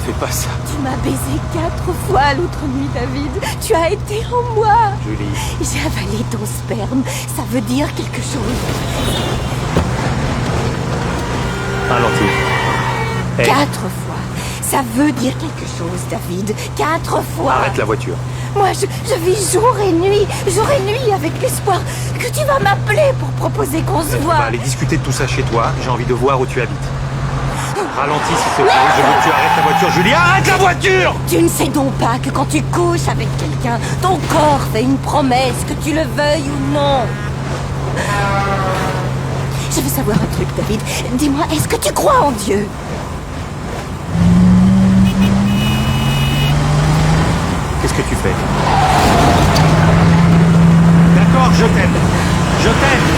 fais pas ça. Tu m'as baisé 4 fois l'autre nuit, David. Tu as été en moi. Julie. J'ai avalé ton sperme. Ça veut dire quelque chose. Ralentis. Hey. 4 fois. Ça veut dire quelque chose, David. 4 fois. Arrête la voiture. Moi, je vis jour et nuit avec l'espoir que tu vas m'appeler pour proposer qu'on se On voit. va aller discuter de tout ça chez toi. J'ai envie de voir où tu habites. Ralentis, s'il te plaît. Je veux que tu arrêtes la voiture. Julie, arrête la voiture! Tu ne sais donc pas que quand tu couches avec quelqu'un, ton corps fait une promesse, que tu le veuilles ou non. Je veux savoir un truc, David. Dis-moi, est-ce que tu crois en Dieu? Qu'est-ce que tu fais? D'accord, je t'aime. Je t'aime.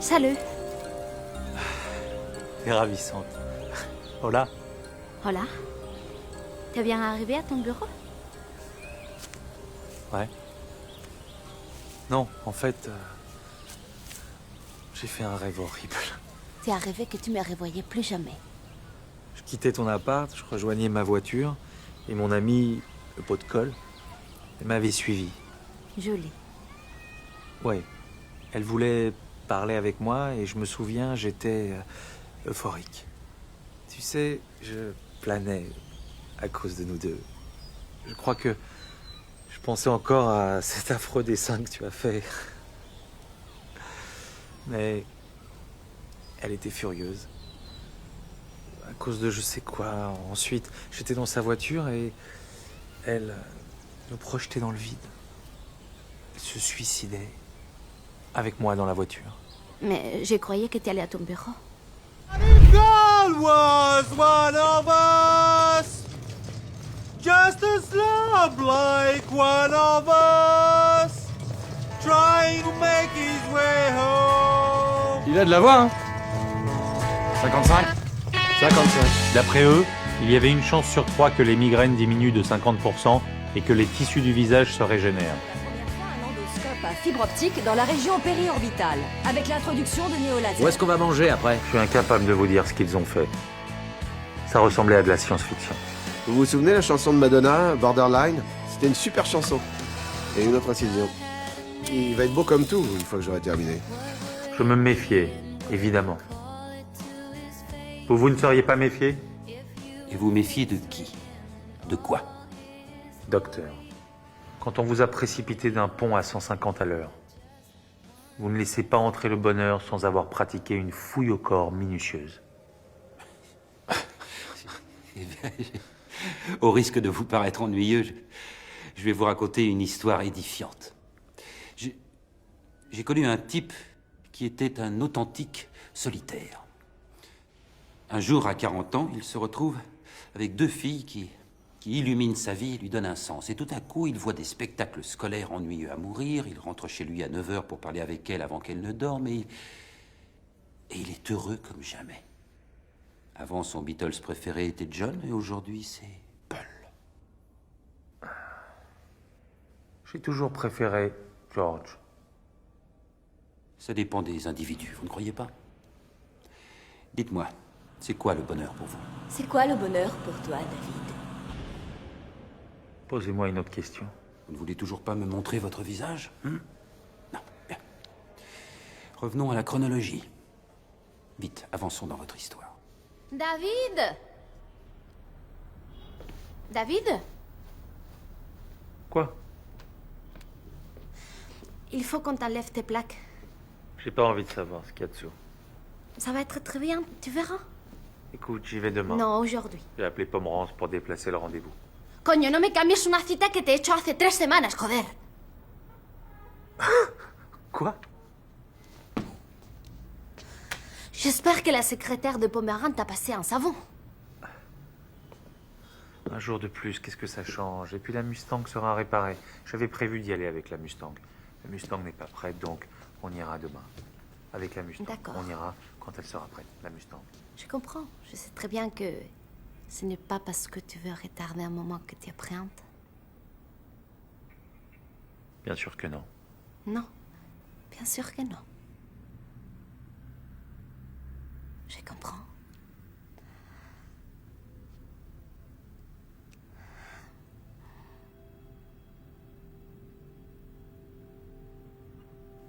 Salut. T'es ravissante. Hola. Hola. T'es bien arrivé à ton bureau? Ouais. Non, en fait, j'ai fait un rêve horrible. T'es arrivé que tu me revoyais plus jamais. Je quittais ton appart, je rejoignais ma voiture, et mon ami, le pot de colle, elle m'avait suivi. Julie. Ouais. Elle voulait parler avec moi, et je me souviens, j'étais euphorique. Tu sais, je planais à cause de nous deux. Je crois que je pensais encore à cet affreux dessin que tu as fait. Mais elle était furieuse. À cause de je sais quoi. Ensuite, j'étais dans sa voiture et elle me projetait dans le vide. Elle se suicidait avec moi dans la voiture. Mais je croyais que tu allais à ton bureau. God was one of us, just a slum like one of us, trying to make his way home. Il a de la voix, hein 55 55. D'après eux, il y avait une chance sur 3 que les migraines diminuent de 50% et que les tissus du visage se régénèrent. Un endoscope à fibre optique dans la région périorbitale, avec l'introduction de néolaser. Où est-ce qu'on va manger après? Je suis incapable de vous dire ce qu'ils ont fait. Ça ressemblait à de la science-fiction. Vous vous souvenez la chanson de Madonna, Borderline? C'était une super chanson. Et une autre incision. Il va être beau comme tout une fois que j'aurai terminé. Je me méfiais, évidemment. Vous ne seriez pas méfié? Et vous méfiez de qui? De quoi? Docteur, quand on vous a précipité d'un pont à 150 à l'heure, vous ne laissez pas entrer le bonheur sans avoir pratiqué une fouille au corps minutieuse. Eh bien, au risque de vous paraître ennuyeux, je vais vous raconter une histoire édifiante. J'ai connu un type qui était un authentique solitaire. Un jour, à 40 ans, il se retrouve avec 2 filles qui illuminent sa vie et lui donnent un sens. Et tout à coup, il voit des spectacles scolaires ennuyeux à mourir, il rentre chez lui à 9h pour parler avec elle avant qu'elle ne dorme, et il est heureux comme jamais. Avant, son Beatles préféré était John, et aujourd'hui, c'est Paul. J'ai toujours préféré George. Ça dépend des individus, vous ne croyez pas? Dites-moi, c'est quoi le bonheur pour vous? C'est quoi le bonheur pour toi, David? Posez-moi une autre question. Vous ne voulez toujours pas me montrer votre visage? Non, bien. Revenons à la chronologie. Vite, avançons dans votre histoire. David! David? Quoi? Il faut qu'on t'enlève tes plaques. J'ai pas envie de savoir ce qu'il y a dessous. Ça va être très bien, tu verras. Écoute, j'y vais demain. Non, aujourd'hui. J'ai appelé Pomerance pour déplacer le rendez-vous. Coño, no me cambies una cita que te he hecho hace 3 semanas, joder. Quoi? J'espère que la secrétaire de Pomerance t'a passé un savon. Un jour de plus, qu'est-ce que ça change? Et puis la Mustang sera réparée. J'avais prévu d'y aller avec la Mustang. La Mustang n'est pas prête, donc on ira demain. Avec la Mustang. D'accord. On ira quand elle sera prête, la Mustang. Je comprends. Je sais très bien que ce n'est pas parce que tu veux retarder un moment que tu es prête. Bien sûr que non. Non. Bien sûr que non. Je comprends.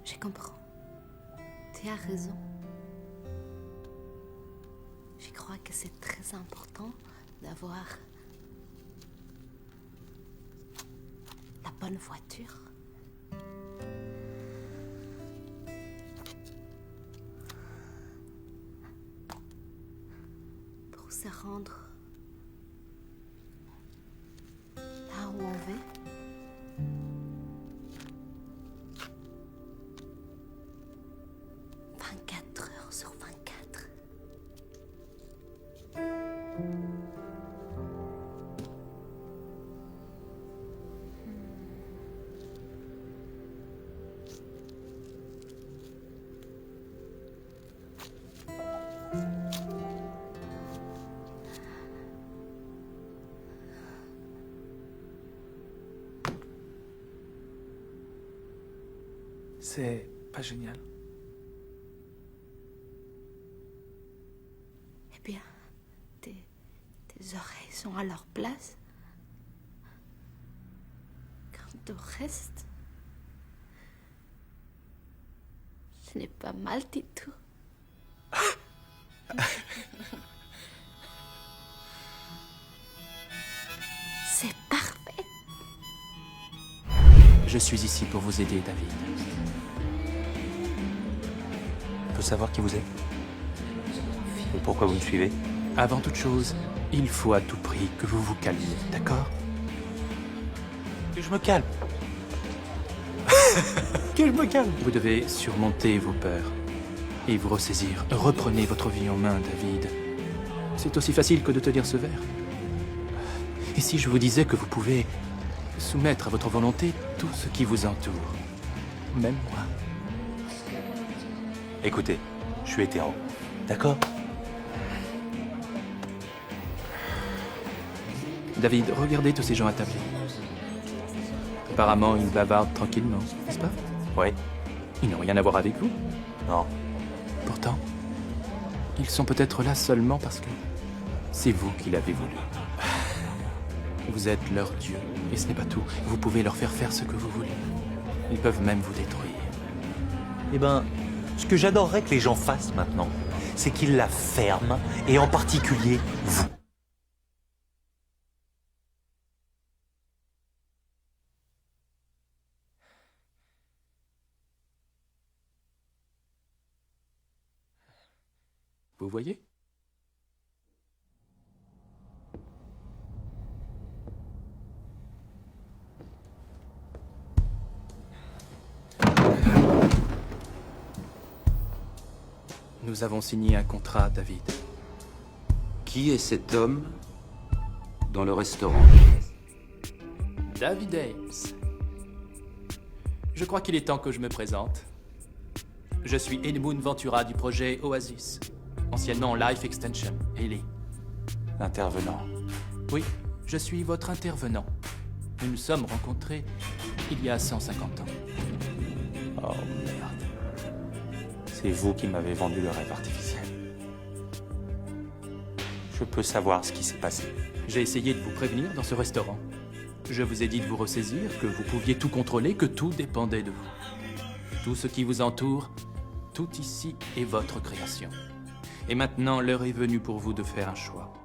Je comprends. Tu as raison. Je crois que c'est très important d'avoir la bonne voiture. Pour se rendre là où on veut. Sur 24. C'est pas génial. Eh bien, tes oreilles sont à leur place. Quant au reste, ce n'est pas mal du tout. C'est parfait. Je suis ici pour vous aider, David. Je peux savoir qui vous êtes? Et pourquoi vous me suivez? Avant toute chose, il faut à tout prix que vous vous calmiez, d'accord? Que je me calme. Que je me calme. Vous devez surmonter vos peurs et vous ressaisir. Reprenez votre vie en main, David. C'est aussi facile que de tenir ce verre. Et si je vous disais que vous pouvez soumettre à votre volonté tout ce qui vous entoure, même moi? Écoutez, je suis hétéro, d'accord? David, regardez tous ces gens attablés. Apparemment, ils bavardent tranquillement, n'est-ce pas? Oui. Ils n'ont rien à voir avec vous. Non. Pourtant, ils sont peut-être là seulement parce que c'est vous qui l'avez voulu. Vous êtes leur Dieu, et ce n'est pas tout. Vous pouvez leur faire faire ce que vous voulez. Ils peuvent même vous détruire. Eh ben, ce que j'adorerais que les gens fassent maintenant, c'est qu'ils la ferment, et en particulier vous. Vous voyez? Nous avons signé un contrat, David. Qui est cet homme dans le restaurant? David Ames. Je crois qu'il est temps que je me présente. Je suis Edmund Ventura du projet Oasis, anciennement Life Extension, Ellie. L'intervenant. Oui, je suis votre intervenant. Nous nous sommes rencontrés il y a 150 ans. Oh merde. C'est vous qui m'avez vendu le rêve artificiel. Je peux savoir ce qui s'est passé. J'ai essayé de vous prévenir dans ce restaurant. Je vous ai dit de vous ressaisir, que vous pouviez tout contrôler, que tout dépendait de vous. Tout ce qui vous entoure, tout ici est votre création. Et maintenant, l'heure est venue pour vous de faire un choix.